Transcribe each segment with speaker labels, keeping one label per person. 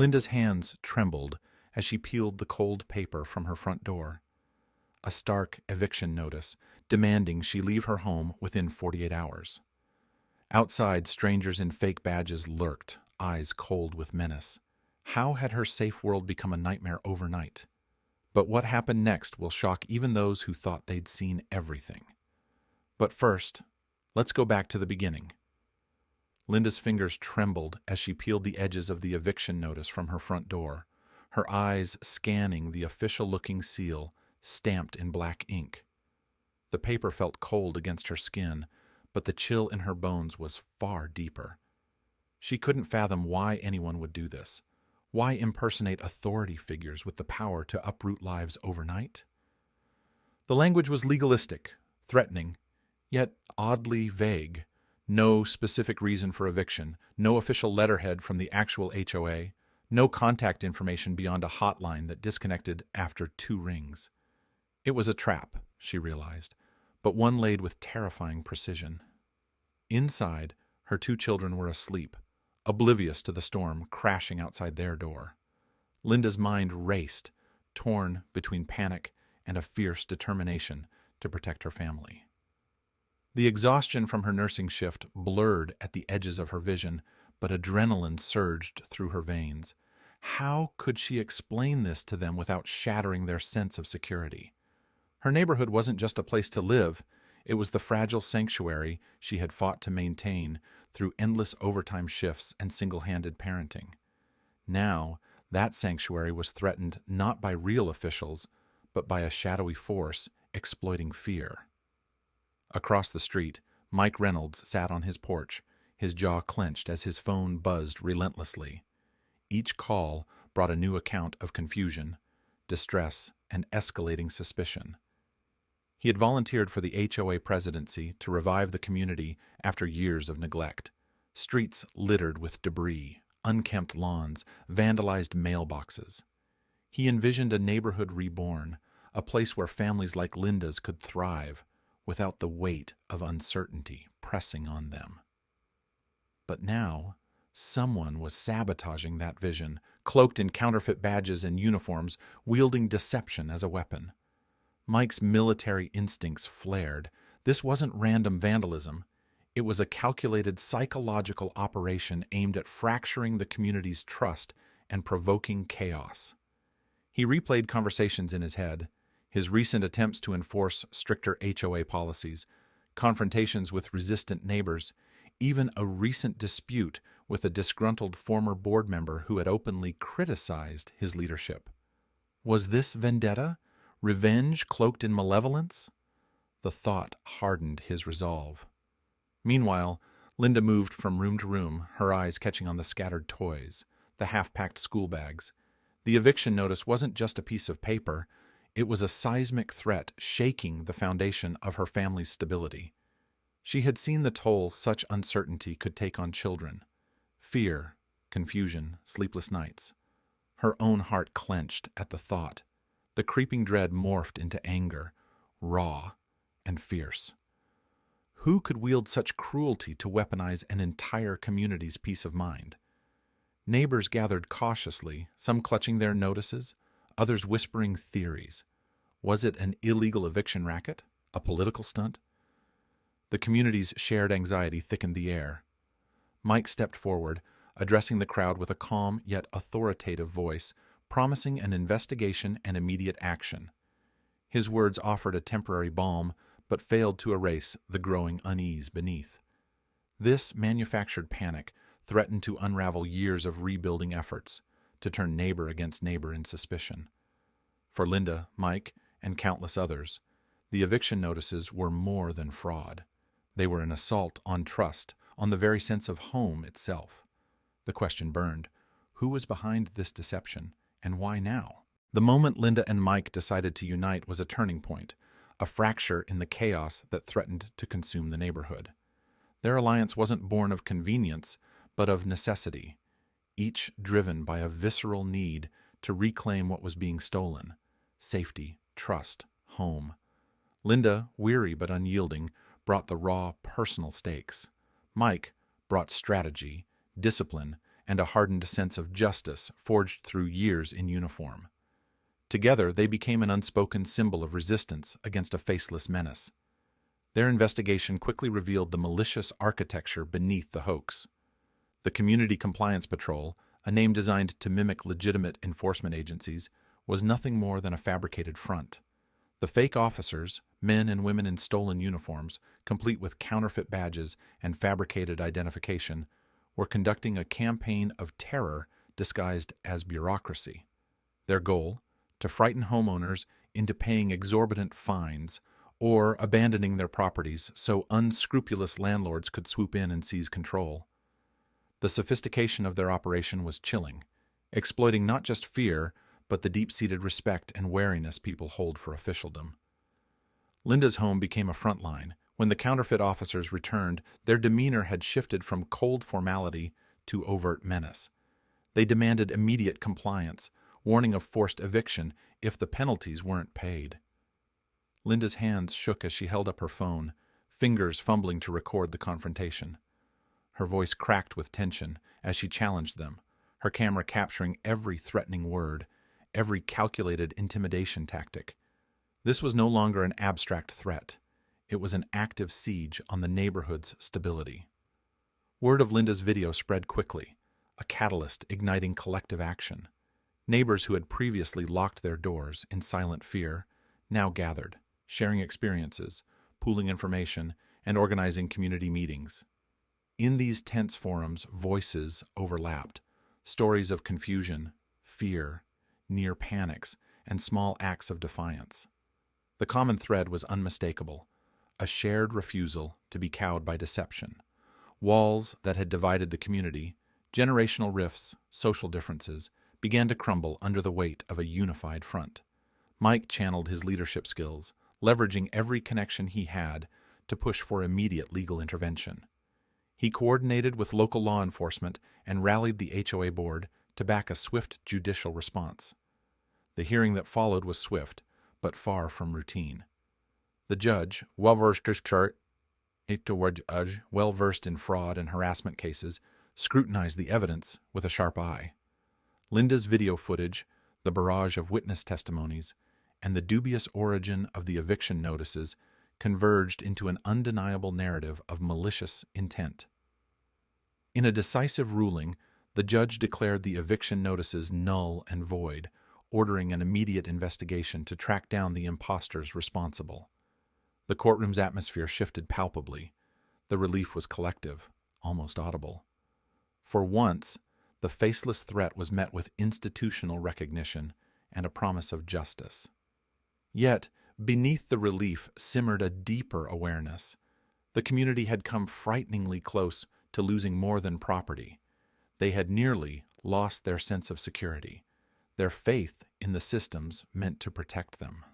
Speaker 1: Linda's hands trembled as she peeled the cold paper from her front door. A stark eviction notice demanding she leave her home within 48 hours. Outside, strangers in fake badges lurked, eyes cold with menace. How had her safe world become a nightmare overnight? But what happened next will shock even those who thought they'd seen everything. But first, let's go back to the beginning. Linda's fingers trembled as she peeled the edges of the eviction notice from her front door, her eyes scanning the official-looking seal stamped in black ink. The paper felt cold against her skin, but the chill in her bones was far deeper. She couldn't fathom why anyone would do this. Why impersonate authority figures with the power to uproot lives overnight? The language was legalistic, threatening, yet oddly vague. No specific reason for eviction, no official letterhead from the actual HOA, no contact information beyond a hotline that disconnected after 2 rings. It was a trap, she realized, but one laid with terrifying precision. Inside, her 2 children were asleep, oblivious to the storm crashing outside their door. Linda's mind raced, torn between panic and a fierce determination to protect her family. The exhaustion from her nursing shift blurred at the edges of her vision, but adrenaline surged through her veins. How could she explain this to them without shattering their sense of security? Her neighborhood wasn't just a place to live, it was the fragile sanctuary she had fought to maintain through endless overtime shifts and single-handed parenting. Now, that sanctuary was threatened not by real officials, but by a shadowy force exploiting fear. Across the street, Mike Reynolds sat on his porch, his jaw clenched as his phone buzzed relentlessly. Each call brought a new account of confusion, distress, and escalating suspicion. He had volunteered for the HOA presidency to revive the community after years of neglect. Streets littered with debris, unkempt lawns, vandalized mailboxes. He envisioned a neighborhood reborn, a place where families like Linda's could thrive, without the weight of uncertainty pressing on them. But now, someone was sabotaging that vision, cloaked in counterfeit badges and uniforms, wielding deception as a weapon. Mike's military instincts flared. This wasn't random vandalism. It was a calculated psychological operation aimed at fracturing the community's trust and provoking chaos. He replayed conversations in his head, his recent attempts to enforce stricter HOA policies, confrontations with resistant neighbors, even a recent dispute with a disgruntled former board member who had openly criticized his leadership. Was this vendetta? Revenge cloaked in malevolence? The thought hardened his resolve. Meanwhile, Linda moved from room to room, her eyes catching on the scattered toys, the half-packed school bags. The eviction notice wasn't just a piece of paper. It was a seismic threat shaking the foundation of her family's stability. She had seen the toll such uncertainty could take on children. Fear, confusion, sleepless nights. Her own heart clenched at the thought. The creeping dread morphed into anger, raw and fierce. Who could wield such cruelty to weaponize an entire community's peace of mind? Neighbors gathered cautiously, some clutching their notices, others whispering theories. Was it an illegal eviction racket? A political stunt? The community's shared anxiety thickened the air. Mike stepped forward, addressing the crowd with a calm yet authoritative voice, promising an investigation and immediate action. His words offered a temporary balm, but failed to erase the growing unease beneath. This manufactured panic threatened to unravel years of rebuilding efforts, to turn neighbor against neighbor in suspicion. For Linda, Mike, and countless others, the eviction notices were more than fraud. They were an assault on trust, on the very sense of home itself. The question burned: who was behind this deception, and why now? The moment Linda and Mike decided to unite was a turning point, a fracture in the chaos that threatened to consume the neighborhood. Their alliance wasn't born of convenience, but of necessity, each driven by a visceral need to reclaim what was being stolen: safety, trust, home. Linda, weary but unyielding, brought the raw, personal stakes. Mike brought strategy, discipline, and a hardened sense of justice forged through years in uniform. Together, they became an unspoken symbol of resistance against a faceless menace. Their investigation quickly revealed the malicious architecture beneath the hoax. The Community Compliance Patrol, a name designed to mimic legitimate enforcement agencies, was nothing more than a fabricated front. The fake officers, men and women in stolen uniforms, complete with counterfeit badges and fabricated identification, were conducting a campaign of terror disguised as bureaucracy. Their goal? To frighten homeowners into paying exorbitant fines or abandoning their properties so unscrupulous landlords could swoop in and seize control. The sophistication of their operation was chilling, exploiting not just fear, but the deep-seated respect and wariness people hold for officialdom. Linda's home became a front line. When the counterfeit officers returned, their demeanor had shifted from cold formality to overt menace. They demanded immediate compliance, warning of forced eviction if the penalties weren't paid. Linda's hands shook as she held up her phone, fingers fumbling to record the confrontation. Her voice cracked with tension as she challenged them, her camera capturing every threatening word, every calculated intimidation tactic. This was no longer an abstract threat. It was an active siege on the neighborhood's stability. Word of Linda's video spread quickly, a catalyst igniting collective action. Neighbors who had previously locked their doors in silent fear now gathered, sharing experiences, pooling information, and organizing community meetings. In these tense forums, voices overlapped, stories of confusion, fear, near panics, and small acts of defiance. The common thread was unmistakable, a shared refusal to be cowed by deception. Walls that had divided the community, generational rifts, social differences, began to crumble under the weight of a unified front. Mike channeled his leadership skills, leveraging every connection he had to push for immediate legal intervention. He coordinated with local law enforcement and rallied the HOA board to back a swift judicial response. The hearing that followed was swift, but far from routine. The judge, well-versed in fraud and harassment cases, scrutinized the evidence with a sharp eye. Linda's video footage, the barrage of witness testimonies, and the dubious origin of the eviction notices converged into an undeniable narrative of malicious intent. In a decisive ruling, the judge declared the eviction notices null and void, ordering an immediate investigation to track down the imposters responsible. The courtroom's atmosphere shifted palpably. The relief was collective, almost audible. For once, the faceless threat was met with institutional recognition and a promise of justice. Yet, beneath the relief simmered a deeper awareness. The community had come frighteningly close to losing more than property. They had nearly lost their sense of security, their faith in the systems meant to protect them.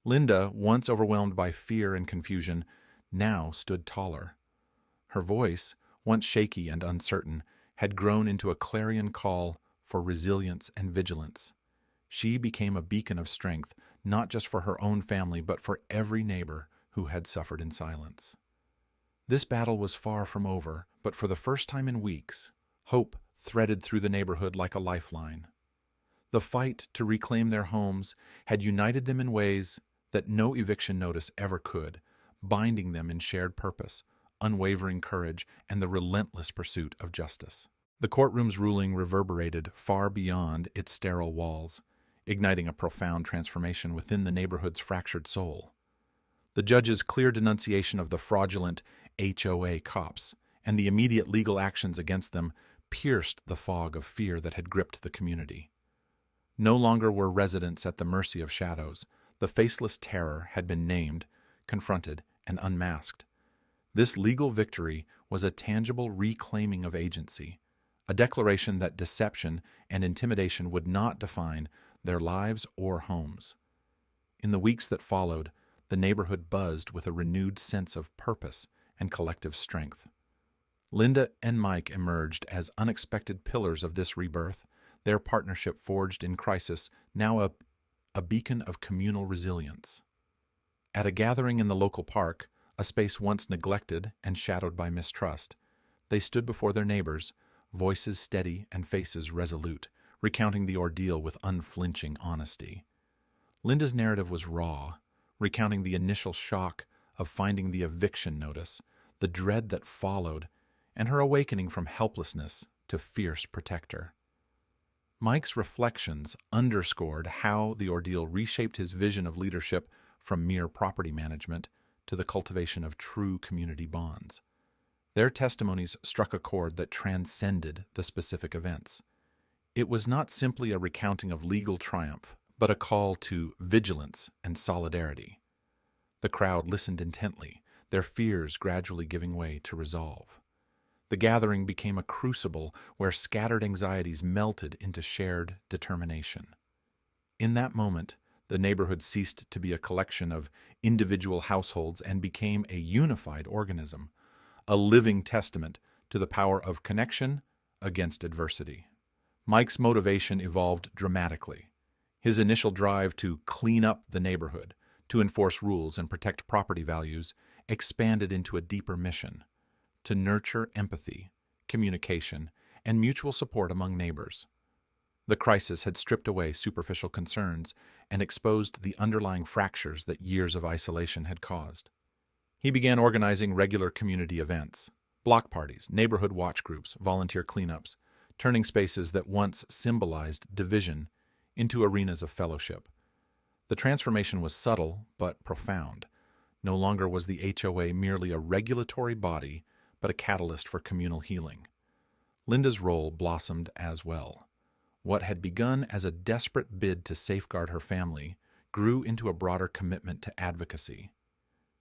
Speaker 1: Linda, once overwhelmed by fear and confusion, now stood taller. Her voice, once shaky and uncertain, had grown into a clarion call for resilience and vigilance. She became a beacon of strength, not just for her own family, but for every neighbor who had suffered in silence. This battle was far from over, but for the first time in weeks, hope threaded through the neighborhood like a lifeline. The fight to reclaim their homes had united them in ways that no eviction notice ever could, binding them in shared purpose, unwavering courage, and the relentless pursuit of justice. The courtroom's ruling reverberated far beyond its sterile walls, igniting a profound transformation within the neighborhood's fractured soul. The judge's clear denunciation of the fraudulent HOA cops and the immediate legal actions against them pierced the fog of fear that had gripped the community. No longer were residents at the mercy of shadows. The faceless terror had been named, confronted, and unmasked. This legal victory was a tangible reclaiming of agency, a declaration that deception and intimidation would not define their lives or homes. In the weeks that followed, the neighborhood buzzed with a renewed sense of purpose and collective strength. Linda and Mike emerged as unexpected pillars of this rebirth, their partnership forged in crisis, now a beacon of communal resilience. At a gathering in the local park, a space once neglected and shadowed by mistrust, they stood before their neighbors, voices steady and faces resolute, recounting the ordeal with unflinching honesty. Linda's narrative was raw, recounting the initial shock of finding the eviction notice, the dread that followed, and her awakening from helplessness to fierce protector. Mike's reflections underscored how the ordeal reshaped his vision of leadership from mere property management to the cultivation of true community bonds. Their testimonies struck a chord that transcended the specific events. It was not simply a recounting of legal triumph, but a call to vigilance and solidarity. The crowd listened intently, their fears gradually giving way to resolve. The gathering became a crucible where scattered anxieties melted into shared determination. In that moment, the neighborhood ceased to be a collection of individual households and became a unified organism, a living testament to the power of connection against adversity. Mike's motivation evolved dramatically. His initial drive to clean up the neighborhood, to enforce rules and protect property values, expanded into a deeper mission: to nurture empathy, communication, and mutual support among neighbors. The crisis had stripped away superficial concerns and exposed the underlying fractures that years of isolation had caused. He began organizing regular community events, block parties, neighborhood watch groups, volunteer cleanups, turning spaces that once symbolized division into arenas of fellowship. The transformation was subtle but profound. No longer was the HOA merely a regulatory body, but a catalyst for communal healing. Linda's role blossomed as well. What had begun as a desperate bid to safeguard her family grew into a broader commitment to advocacy.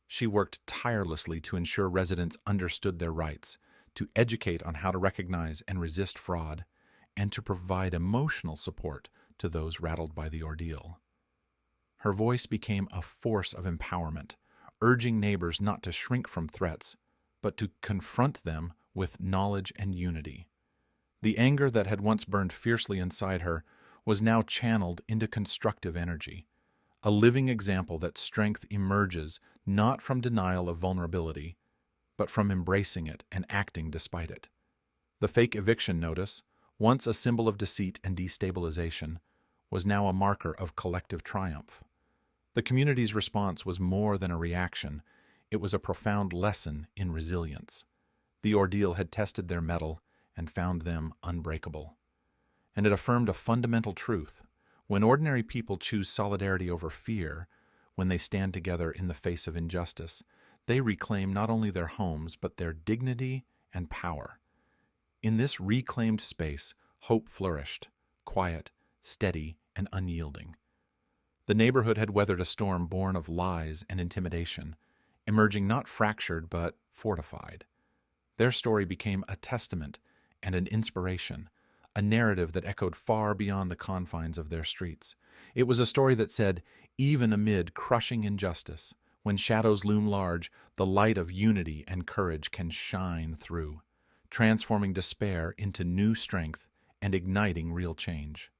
Speaker 1: She worked tirelessly to ensure residents understood their rights, to educate on how to recognize and resist fraud, and to provide emotional support to those rattled by the ordeal. Her voice became a force of empowerment, urging neighbors not to shrink from threats, but to confront them with knowledge and unity. The anger that had once burned fiercely inside her was now channeled into constructive energy, a living example that strength emerges not from denial of vulnerability, but from embracing it and acting despite it. The fake eviction notice, once a symbol of deceit and destabilization, was now a marker of collective triumph. The community's response was more than a reaction. It was a profound lesson in resilience. The ordeal had tested their mettle and found them unbreakable. And it affirmed a fundamental truth: when ordinary people choose solidarity over fear, when they stand together in the face of injustice, they reclaim not only their homes, but their dignity and power. In this reclaimed space, hope flourished, quiet, steady, and unyielding. The neighborhood had weathered a storm born of lies and intimidation, emerging not fractured but fortified. Their story became a testament and an inspiration, a narrative that echoed far beyond the confines of their streets. It was a story that said, even amid crushing injustice, when shadows loom large, the light of unity and courage can shine through, transforming despair into new strength and igniting real change.